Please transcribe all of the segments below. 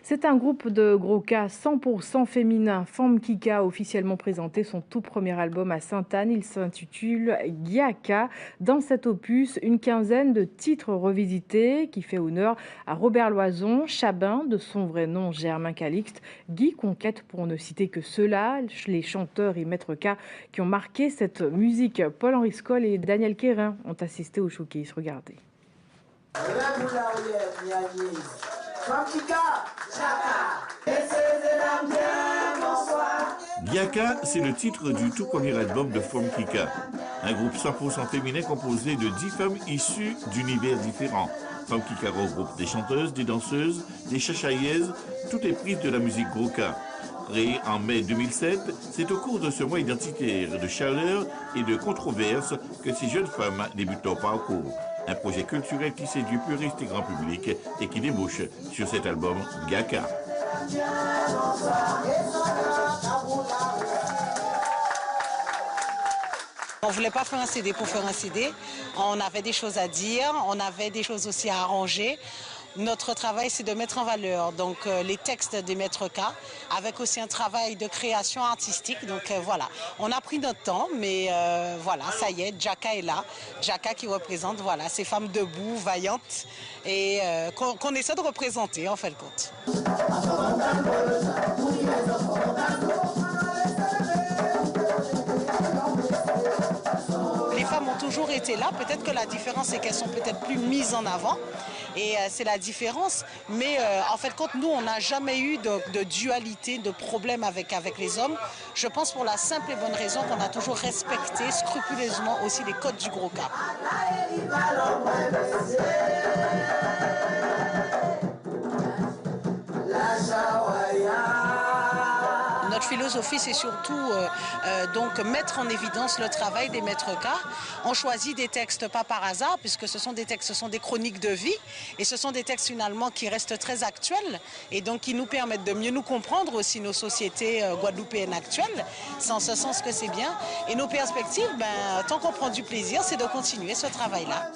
C'est un groupe de gros cas 100% féminin. Femme Kika a officiellement présenté son tout premier album à Sainte-Anne. Il s'intitule Giaka. Dans cet opus, une quinzaine de titres revisités qui fait honneur à Robert Loison, Chabin, de son vrai nom Germain Calixte, Guy Conquête pour ne citer que ceux-là, les chanteurs et maîtres K qui ont marqué cette musique. Paul-Henri Scoll et Daniel Quérin ont assisté au showcase. Regardez. Giaka, c'est le titre du tout premier album de Femme Kika, un groupe 100% féminin composé de 10 femmes issues d'univers différents. Femme Kika regroupe des chanteuses, des danseuses, des chachaïeuses, toutes les prises de la musique Groka. Créé en mai 2007, c'est au cours de ce mois identitaire de chaleur et de controverses que ces jeunes femmes débutent leur parcours. Un projet culturel qui séduit puristes et grand public et qui débouche sur cet album Giaka. On ne voulait pas faire un CD pour faire un CD. On avait des choses à dire, on avait des choses aussi à arranger. Notre travail, c'est de mettre en valeur donc, les textes des maîtres K, avec aussi un travail de création artistique. Donc voilà, on a pris notre temps, mais voilà, ça y est, Giaka est là. Giaka qui représente voilà, ces femmes debout, vaillantes, et qu'on essaie de représenter en fin de compte. Les femmes ont toujours été là, peut-être que la différence c'est qu'elles sont peut-être plus mises en avant et c'est la différence, mais en fait compte nous on n'a jamais eu de dualité, de problème avec les hommes. Je pense pour la simple et bonne raison qu'on a toujours respecté scrupuleusement aussi les codes du gros cap. Notre philosophie, c'est surtout donc mettre en évidence le travail des maîtres K. On choisit des textes pas par hasard, puisque ce sont des textes, ce sont des chroniques de vie, et ce sont des textes finalement qui restent très actuels, et donc qui nous permettent de mieux nous comprendre aussi nos sociétés guadeloupéennes actuelles. C'est en ce sens que c'est bien. Et nos perspectives, tant qu'on prend du plaisir, c'est de continuer ce travail-là.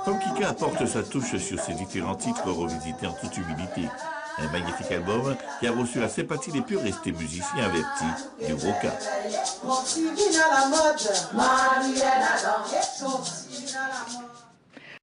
Femme Kika apporte sa touche sur ces différents titres revisités en toute humilité. Un magnifique album qui a reçu la sympathie des puristes et musiciens avertis du Groka.